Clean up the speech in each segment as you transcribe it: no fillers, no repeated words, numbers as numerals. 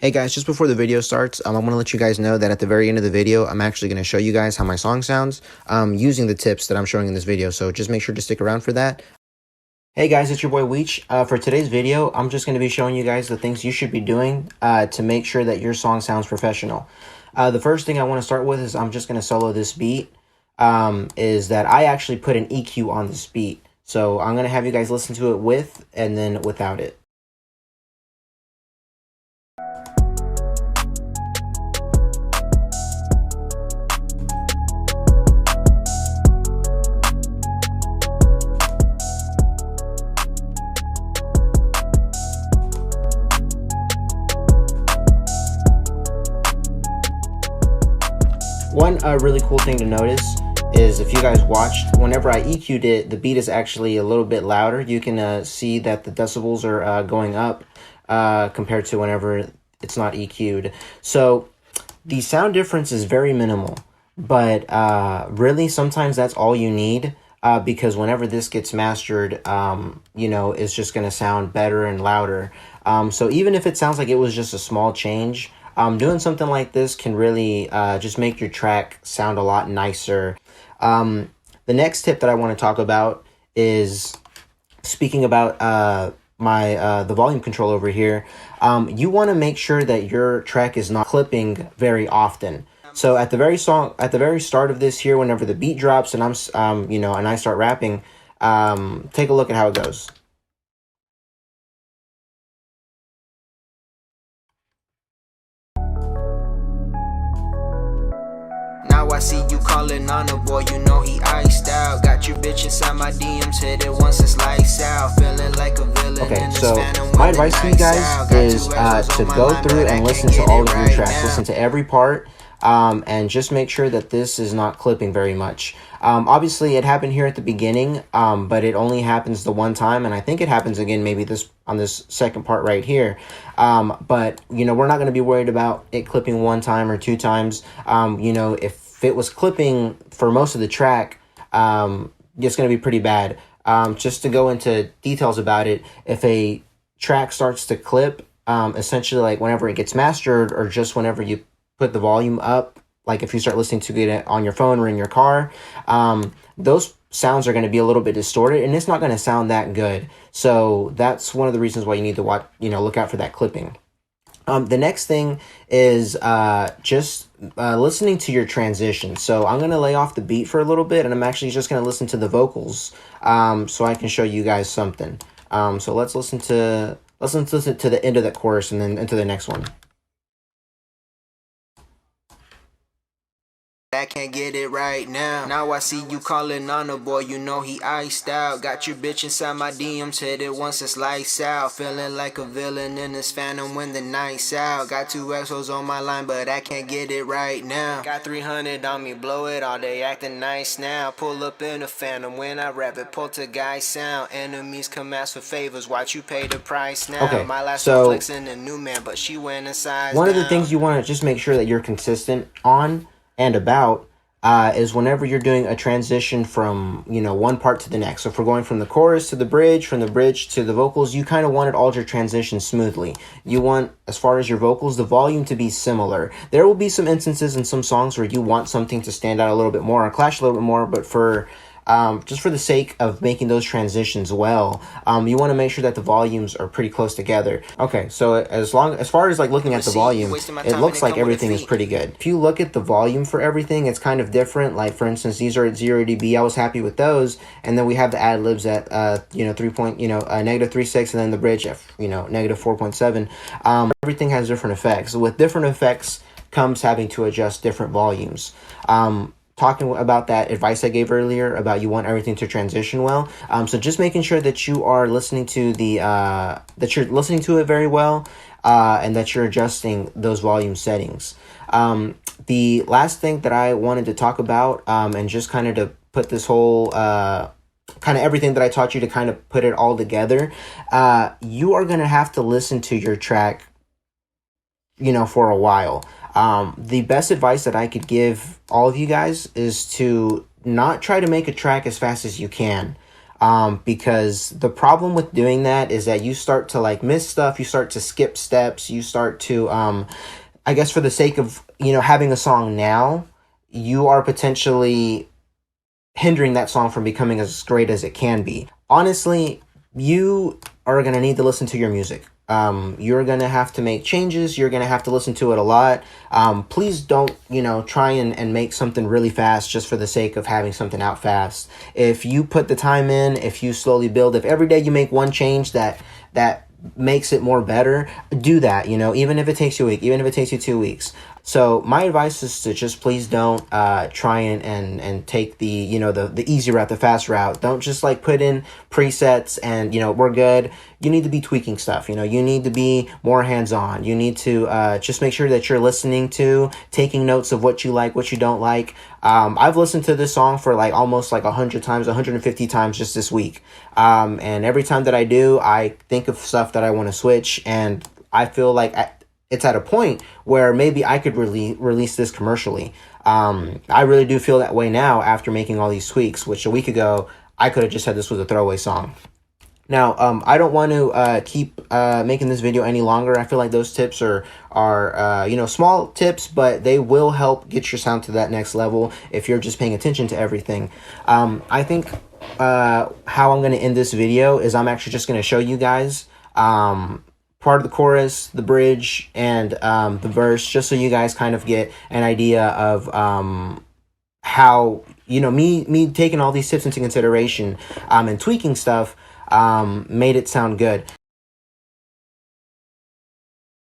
Hey guys, just before the video starts, I want to let you guys know that at the very end of the video, I'm actually going to show you guys how my song sounds using the tips that I'm showing in this video. So just make sure to stick around for that. Hey guys, it's your boy Weech. For today's video, I'm just going to be showing you guys the things you should be doing to make sure that your song sounds professional. The first thing I want to start with is I'm just going to solo this beat, is that I actually put an EQ on this beat. So I'm going to have you guys listen to it with and then without it. One really cool thing to notice is if you guys watched, whenever I EQ'd it, the beat is actually a little bit louder. You can see that the decibels are going up compared to whenever it's not EQ'd. So the sound difference is very minimal, but really sometimes that's all you need because whenever this gets mastered, you know, it's just going to sound better and louder. So even if it sounds like it was just a small change, doing something like this can really just make your track sound a lot nicer. The next tip that I want to talk about is speaking about the volume control over here. You want to make sure that your track is not clipping very often. So at the very start of this here, whenever the beat drops and I'm and I start rapping, take a look at how it goes. I see you calling on a boy, you know he iced out. Got your bitch inside my DMs, hit it once it's lights out. Feeling like a villain. Okay, so my advice to you guys is to go through and listen to all of your tracks. Listen to every part, and just make sure that this is not clipping very much. Obviously, it happened here at the beginning, but it only happens the one time, and I think it happens again maybe on this second part right here. But, you know, we're not going to be worried about it clipping one time or two times. You know, if it was clipping for most of the track, it's going to be pretty bad. Just to go into details about it, if a track starts to clip, essentially like whenever it gets mastered or just whenever you put the volume up, like if you start listening to it on your phone or in your car, those sounds are going to be a little bit distorted and it's not going to sound that good. So that's one of the reasons why you need to watch, look out for that clipping. The next thing is just listening to your transition. So I'm going to lay off the beat for a little bit and I'm actually just going to listen to the vocals so I can show you guys something. So let's listen to the end of that chorus and then into the next one. I can't get it right now. Now I see you calling on a boy, you know he iced out. Got your bitch inside my DMs, hit it once it's lights out. Feeling like a villain in this phantom when the night's out. Got 2 exos on my line, but I can't get it right now. Got 300 on me, blow it all day, acting nice now. Pull up in a phantom when I rap it, poltergeist sound. Enemies come ask for favors, watch you pay the price now. Okay, my last so flexing a new man, but she went inside. One of the things you want to just make sure that you're consistent on and about is whenever you're doing a transition from one part to the next. So if we're going from the chorus to the bridge, from the bridge to the vocals, you kind of want it all your transition smoothly. You want, as far as your vocals, the volume to be similar. There will be some instances in some songs where you want something to stand out a little bit more or clash a little bit more, but for just for the sake of making those transitions well, you want to make sure that the volumes are pretty close together. Okay, so as far as like looking at the volume, it looks like everything is pretty good. If you look at the volume for everything, it's kind of different. Like for instance, these are at 0 dB. I was happy with those, and then we have the ad libs at -3.6, and then the bridge at -4.7. Everything has different effects. With different effects comes having to adjust different volumes. Talking about that advice I gave earlier about you want everything to transition well. So just making sure that you are listening to it very well, and that you're adjusting those volume settings. The last thing that I wanted to talk about, and just kind of to put this whole kind of everything that I taught you to kind of put it all together, you are going to have to listen to your track, for a while. The best advice that I could give all of you guys is to not try to make a track as fast as you can. because the problem with doing that is that you start to like miss stuff, you start to skip steps, you start to, I guess for the sake of, having a song now, you are potentially hindering that song from becoming as great as it can be. Honestly, you are going to need to listen to your music. You're going to have to make changes. You're going to have to listen to it a lot. Please don't, try and make something really fast just for the sake of having something out fast. If you put the time in, if you slowly build, if every day you make one change that makes it more better, do that, even if it takes you a week, even if it takes you 2 weeks. So my advice is to just please don't try and take the the easy route, the fast route. Don't just like put in presets and we're good. You need to be tweaking stuff. You need to be more hands-on. You need to just make sure that you're listening to, taking notes of what you like, what you don't like. I've listened to this song for like almost like 100 times, 150 times just this week. And every time that I do, I think of stuff that I want to switch, and I feel like it's at a point where maybe I could release this commercially. I really do feel that way now after making all these tweaks, which a week ago, I could have just said this was a throwaway song. Now, I don't want to keep making this video any longer. I feel like those tips are small tips, but they will help get your sound to that next level if you're just paying attention to everything. I think how I'm going to end this video is I'm actually just going to show you guys part of the chorus, the bridge, and the verse, just so you guys kind of get an idea of how me taking all these tips into consideration and tweaking stuff made it sound good.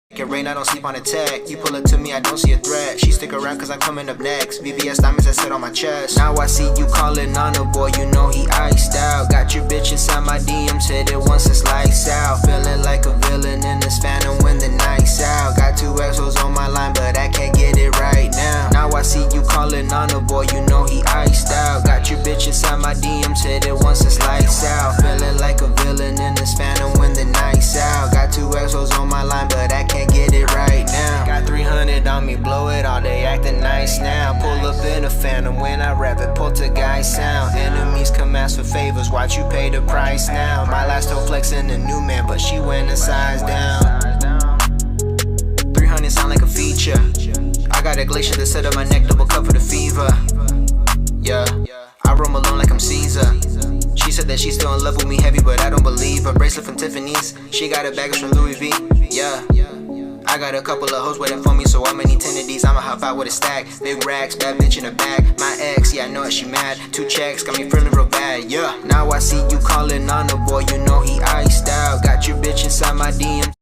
It rain, I don't sleep on a tech. You pull up to me, I don't see a threat. She stick around cause I'm coming up next. VVS diamonds that sit on my chest. Now I see you calling on a boy, you know he iced out. Got your bitch inside my DMs, hit it once it's lights out. Feeling like a villain in this phantom when the night's out. Got 2 exos on my line, but I can't get it right now. Now I see you calling on a boy, you know he iced out. Got your bitch inside my DMs, hit it once it's lights out. Feeling like a villain in this phantom when the night's out. Got 2 exos on my line, but I can't get it right now. Got 300 on me, blow it all day, acting nice now. Pull up in a phantom when I rap it, poltergeist sound. Enemies come ask for favors, watch you pay the price now. My last toe flexing a new man, but she went a size down. 300 sound like a feature. I got a glacier that set up my neck, double cup for the fever. Yeah, I roam alone like I'm Caesar. She said that she's still in love with me heavy, but I don't believe her. Bracelet from Tiffany's, she got a baggage from Louis V. Yeah, I got a couple of hoes waiting for me, so I'ma need 10 of these. I'ma hop out with a stack, big racks, bad bitch in the bag. My ex, yeah, I know it, she mad. 2 checks, got me feeling real bad. Yeah, now I see you calling on a boy, you know he iced out. Got your bitch inside my DM.